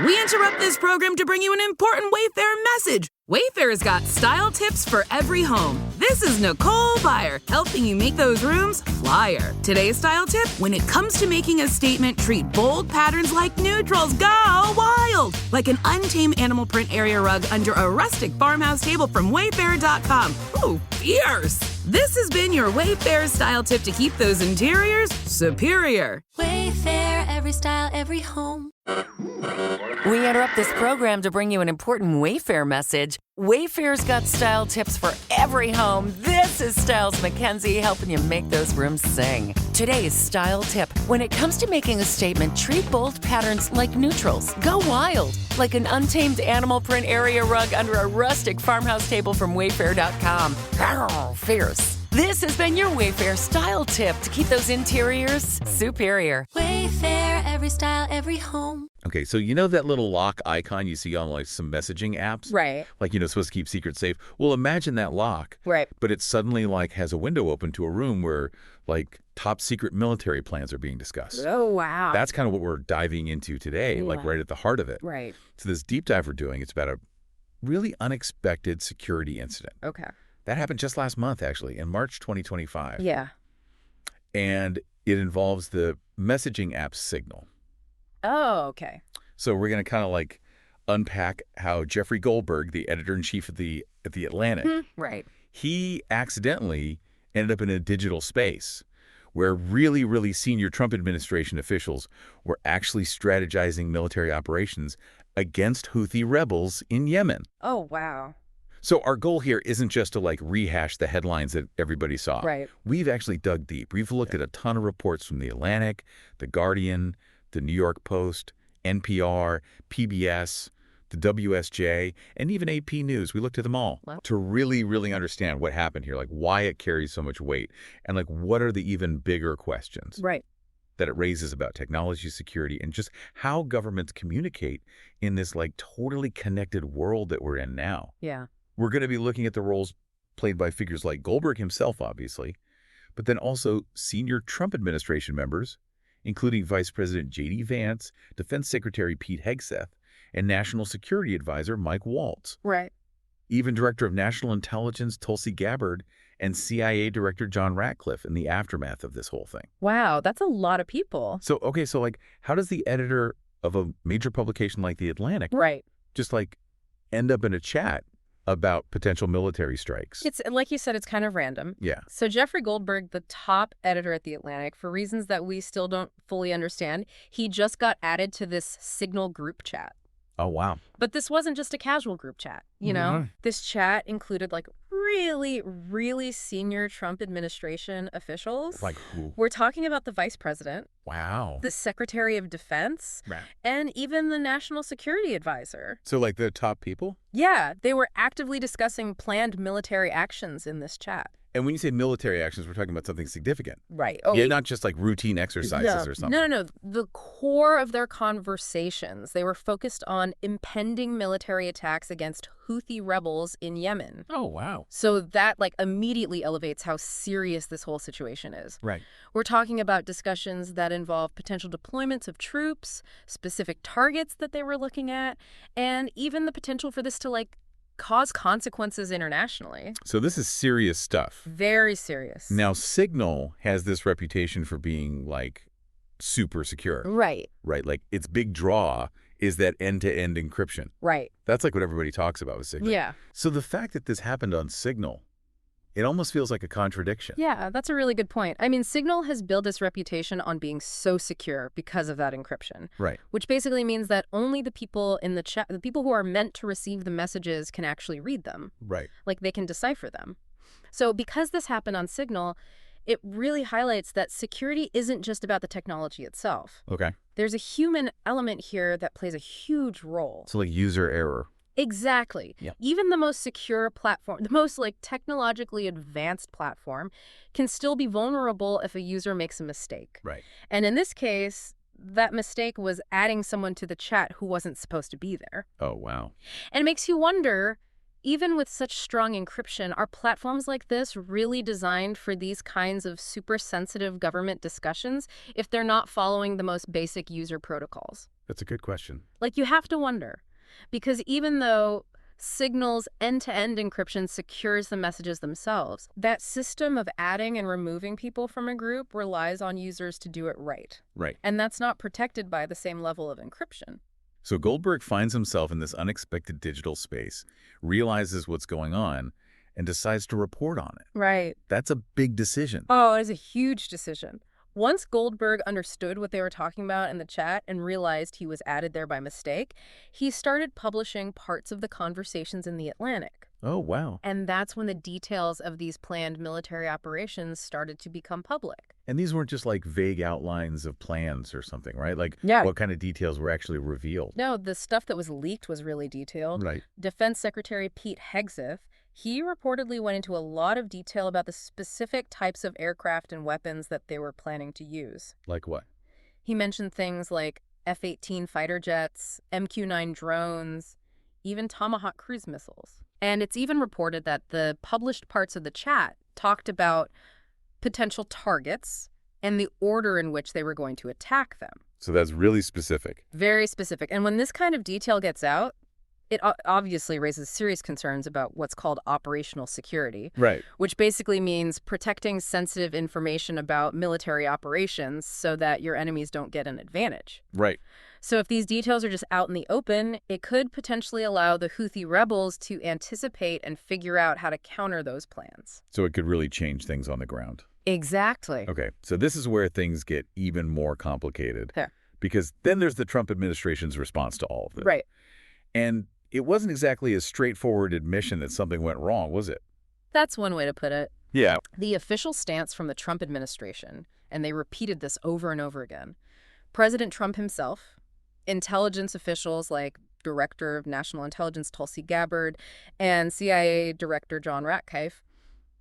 We interrupt this program to bring you an important Wayfair message. Wayfair's got style tips for every home. This is Nicole Byer, helping you make those rooms flyer. Today's style tip: when it comes to making a statement, treat bold patterns like neutrals. Go wild! Like an untamed animal print area rug under a rustic farmhouse table from Wayfair.com. Ooh, fierce! This has been your Wayfair style tip to keep those interiors superior. Wayfair, every style, every home. We interrupt this program to bring you an important Wayfair message. Wayfair's got style tips for every home. This is Styles McKenzie helping you make those rooms sing. Today's style tip: when it comes to making a statement, treat bold patterns like neutrals. Go wild, like an untamed animal print area rug under a rustic farmhouse table from Wayfair.com. Arr, fierce. This has been your Wayfair style tip to keep those interiors superior. Wayfair, every style, every home. Okay, so you know that little lock icon you see on like some messaging apps? Right. Like, supposed to keep secrets safe. Well, imagine that lock. Right. But it suddenly like has a window open to a room where like top secret military plans are being discussed. Oh, wow. That's kind of what we're diving into today, like right at the heart of it. Right. So this deep dive we're doing, it's about a really unexpected security incident. Okay. That happened just last month, actually, in March 2025. Yeah. And it involves the messaging app Signal. Oh, okay. So we're going to kind of like unpack how Jeffrey Goldberg, the editor-in-chief of the Atlantic, Right. he accidentally ended up in a digital space where really, really senior Trump administration officials were actually strategizing military operations against Houthi rebels in Yemen. Oh, wow. So our goal here isn't just to like rehash the headlines that everybody saw. Right. We've actually dug deep. We've looked at a ton of reports from The Atlantic, The Guardian, The New York Post, NPR, PBS, the WSJ, and even AP News. We looked at them all to really, really understand what happened here, like why it carries so much weight, and like what are the even bigger questions that it raises about technology security and just how governments communicate in this like totally connected world that we're in now. Yeah. We're going to be looking at the roles played by figures like Goldberg himself, obviously, but then also senior Trump administration members, including Vice President J.D. Vance, Defense Secretary Pete Hegseth, and National Security Advisor Mike Waltz. Right. Even Director of National Intelligence Tulsi Gabbard and CIA Director John Ratcliffe in the aftermath of this whole thing. Wow, that's a lot of people. So, okay, so like how does the editor of a major publication like The Atlantic just like end up in a chat about potential military strikes? It's like you said, it's kind of random. Yeah. So Jeffrey Goldberg, the top editor at The Atlantic, for reasons that we still don't fully understand, he just got added to this Signal group chat. Oh, wow. But this wasn't just a casual group chat, you know? This chat included like really, really senior Trump administration officials. Like who? We're talking about the vice president. Wow. The Secretary of Defense, and even the National Security Advisor. So like the top people? Yeah, they were actively discussing planned military actions in this chat. And when you say military actions, we're talking about something significant. Right. Oh, yeah, not just like routine exercises or something. No. The core of their conversations, they were focused on impending military attacks against Houthi rebels in Yemen. Oh, wow. So that like immediately elevates how serious this whole situation is. Right. We're talking about discussions that involve potential deployments of troops, specific targets that they were looking at, and even the potential for this to like cause consequences internationally. So this is serious stuff. Very serious. Now, Signal has this reputation for being like super secure. Right. Right. Like its big draw is that end-to-end encryption. Right. That's like what everybody talks about with Signal. Yeah. So the fact that this happened on Signal, it almost feels like a contradiction. Yeah, that's a really good point. I mean, Signal has built its reputation on being so secure because of that encryption. Right. Which basically means that only the people in the chat, the people who are meant to receive the messages can actually read them. Right. Like they can decipher them. So because this happened on Signal, it really highlights that security isn't just about the technology itself. Okay. There's a human element here that plays a huge role. So like user error. Exactly. Yep. Even the most secure platform, the most like technologically advanced platform can still be vulnerable if a user makes a mistake. Right. And in this case, that mistake was adding someone to the chat who wasn't supposed to be there. Oh, wow. And it makes you wonder, even with such strong encryption, are platforms like this really designed for these kinds of super sensitive government discussions if they're not following the most basic user protocols? That's a good question. Like, you have to wonder. Because even though Signal's end-to-end encryption secures the messages themselves, that system of adding and removing people from a group relies on users to do it right. Right. And that's not protected by the same level of encryption. So Goldberg finds himself in this unexpected digital space, realizes what's going on, and decides to report on it. Right. That's a big decision. Oh, it is a huge decision. Once Goldberg understood what they were talking about in the chat and realized he was added there by mistake, he started publishing parts of the conversations in the Atlantic. Oh, wow. And that's when the details of these planned military operations started to become public. And these weren't just like vague outlines of plans or something, right? Like Yeah. what kind of details were actually revealed? No, the stuff that was leaked was really detailed. Right. Defense Secretary Pete Hegseth, he reportedly went into a lot of detail about the specific types of aircraft and weapons that they were planning to use. Like what? He mentioned things like F-18 fighter jets, MQ-9 drones, even Tomahawk cruise missiles. And it's even reported that the published parts of the chat talked about potential targets and the order in which they were going to attack them. So that's really specific. Very specific. And when this kind of detail gets out, it obviously raises serious concerns about what's called operational security, Right. which basically means protecting sensitive information about military operations so that your enemies don't get an advantage. Right. So if these details are just out in the open, it could potentially allow the Houthi rebels to anticipate and figure out how to counter those plans. So it could really change things on the ground. Exactly. Okay. So this is where things get even more complicated. There. Because then there's the Trump administration's response to all of this. Right. And it wasn't exactly a straightforward admission that something went wrong, was it? That's one way to put it. Yeah. The official stance from the Trump administration, and they repeated this over and over again, President Trump himself, intelligence officials like Director of National Intelligence Tulsi Gabbard and CIA Director John Ratcliffe,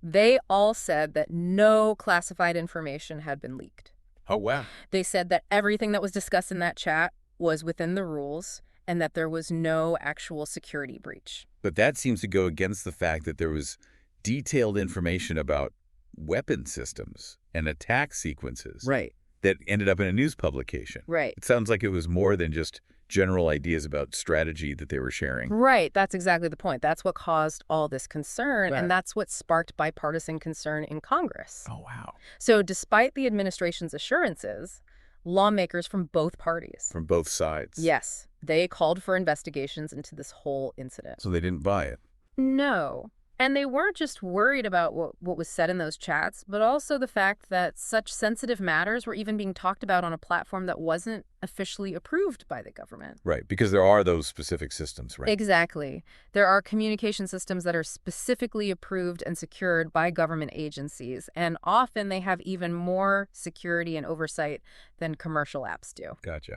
they all said that no classified information had been leaked. Oh, wow. They said that everything that was discussed in that chat was within the rules and that there was no actual security breach. But that seems to go against the fact that there was detailed information about weapon systems and attack sequences. Right. That ended up in a news publication. Right. It sounds like it was more than just general ideas about strategy that they were sharing. Right. That's exactly the point. That's what caused all this concern, Right. and that's what sparked bipartisan concern in Congress. Oh, wow. So despite the administration's assurances, lawmakers from both parties, From both sides. yes, they called for investigations into this whole incident. So they didn't buy it. No. And they weren't just worried about what was said in those chats, but also the fact that such sensitive matters were even being talked about on a platform that wasn't officially approved by the government. Right, because there are those specific systems, right? Exactly. There are communication systems that are specifically approved and secured by government agencies, and often they have even more security and oversight than commercial apps do. Gotcha.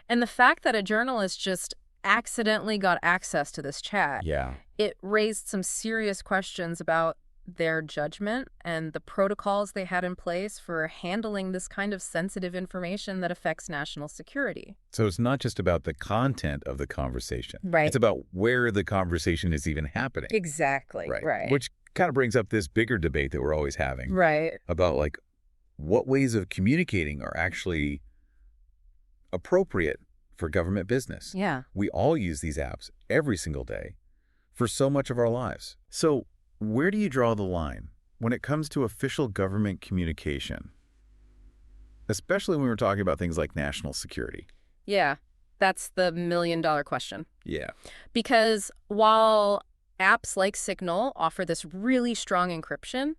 And the fact that a journalist just accidentally got access to this chat, Yeah. it raised some serious questions about their judgment and the protocols they had in place for handling this kind of sensitive information that affects national security. So it's not just about the content of the conversation. Right. It's about where the conversation is even happening. Exactly. Right. Which kind of brings up this bigger debate that we're always having. Right. About like what ways of communicating are actually appropriate for government business. Yeah. We all use these apps every single day for so much of our lives. So where do you draw the line when it comes to official government communication? Especially when we're talking about things like national security. Yeah. That's the million-dollar question. Yeah. Because while apps like Signal offer this really strong encryption,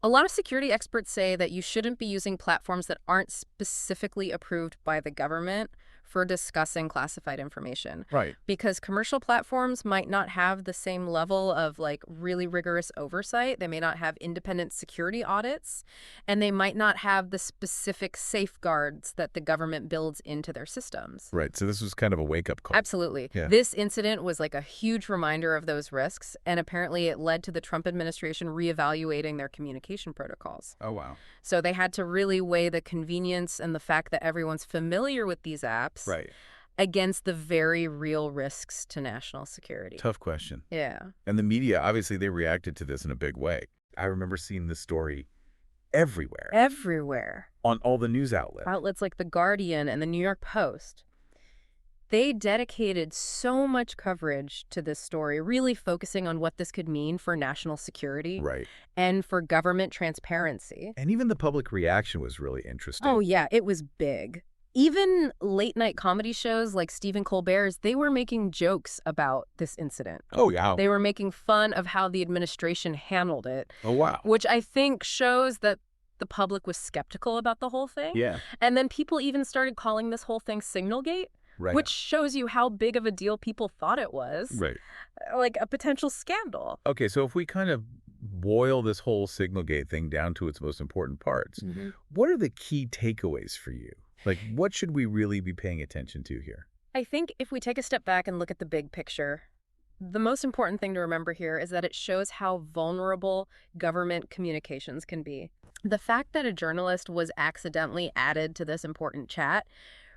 a lot of security experts say that you shouldn't be using platforms that aren't specifically approved by the government for discussing classified information. Right. Because commercial platforms might not have the same level of like really rigorous oversight. They may not have independent security audits, and they might not have the specific safeguards that the government builds into their systems. Right. So this was kind of a wake-up call. Absolutely. Yeah. This incident was like a huge reminder of those risks, and apparently it led to the Trump administration reevaluating their communication protocols. Oh, wow. So they had to really weigh the convenience and the fact that everyone's familiar with these apps Right. against the very real risks to national security. Tough question. Yeah. And the media, obviously, they reacted to this in a big way. I remember seeing this story everywhere Everywhere. on all the news outlets. Outlets like The Guardian and The New York Post. They dedicated so much coverage to this story, really focusing on what this could mean for national security Right. and for government transparency. And even the public reaction was really interesting. Oh, yeah, it was big. Even late-night comedy shows like Stephen Colbert's, they were making jokes about this incident. Oh, yeah. They were making fun of how the administration handled it, Oh, wow. which I think shows that the public was skeptical about the whole thing. Yeah. And then people even started calling this whole thing Signalgate, Right. which shows you how big of a deal people thought it was. Right. Like a potential scandal. Okay, so if we kind of boil this whole Signalgate thing down to its most important parts, what are the key takeaways for you? Like, what should we really be paying attention to here? I think if we take a step back and look at the big picture, the most important thing to remember here is that it shows how vulnerable government communications can be. The fact that a journalist was accidentally added to this important chat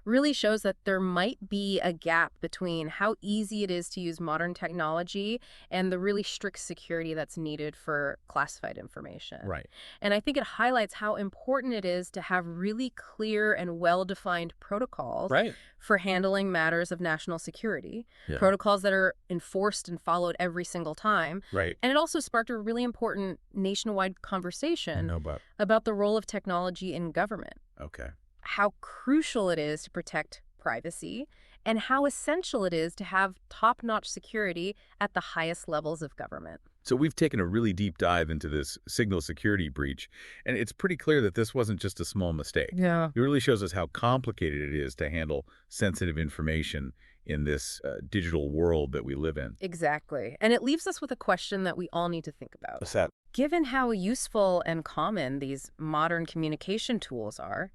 really shows that there might be a gap between how easy it is to use modern technology and the really strict security that's needed for classified information. Right. And I think it highlights how important it is to have really clear and well-defined protocols for handling matters of national security, protocols that are enforced and followed every single time. Right. And it also sparked a really important nationwide conversation about. about the role of technology in government, Okay. how crucial it is to protect privacy, and how essential it is to have top-notch security at the highest levels of government. So we've taken a really deep dive into this signal security breach, and it's pretty clear that this wasn't just a small mistake. Yeah. It really shows us how complicated it is to handle sensitive information in this digital world that we live in. Exactly. And it leaves us with a question that we all need to think about. What's that? Given how useful and common these modern communication tools are,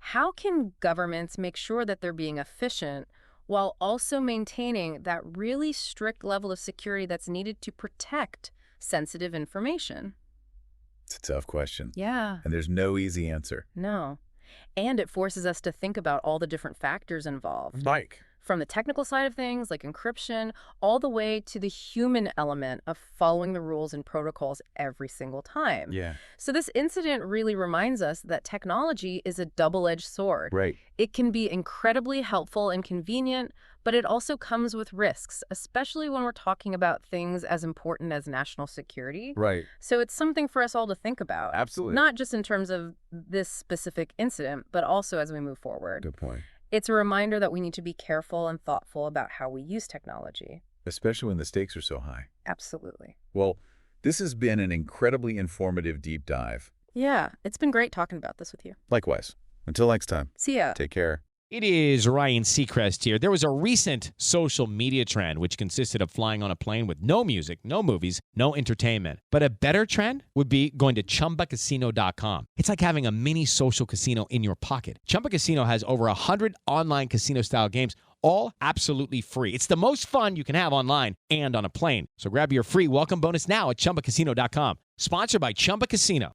how can governments make sure that they're being efficient while also maintaining that really strict level of security that's needed to protect sensitive information? It's a tough question. Yeah. And there's no easy answer. No. And it forces us to think about all the different factors involved. Like? From the technical side of things, like encryption, all the way to the human element of following the rules and protocols every single time. Yeah. So this incident really reminds us that technology is a double-edged sword. Right. It can be incredibly helpful and convenient, but it also comes with risks, especially when we're talking about things as important as national security. Right. So it's something for us all to think about. Absolutely. Not just in terms of this specific incident, but also as we move forward. Good point. It's a reminder that we need to be careful and thoughtful about how we use technology. Especially when the stakes are so high. Absolutely. Well, this has been an incredibly informative deep dive. Yeah, it's been great talking about this with you. Likewise. Until next time. See ya. Take care. It is Ryan Seacrest here. There was a recent social media trend which consisted of flying on a plane with no music, no movies, no entertainment. But a better trend would be going to ChumbaCasino.com. It's like having a mini social casino in your pocket. Chumba Casino has over 100 online casino-style games, all absolutely free. It's the most fun you can have online and on a plane. So grab your free welcome bonus now at ChumbaCasino.com. Sponsored by Chumba Casino.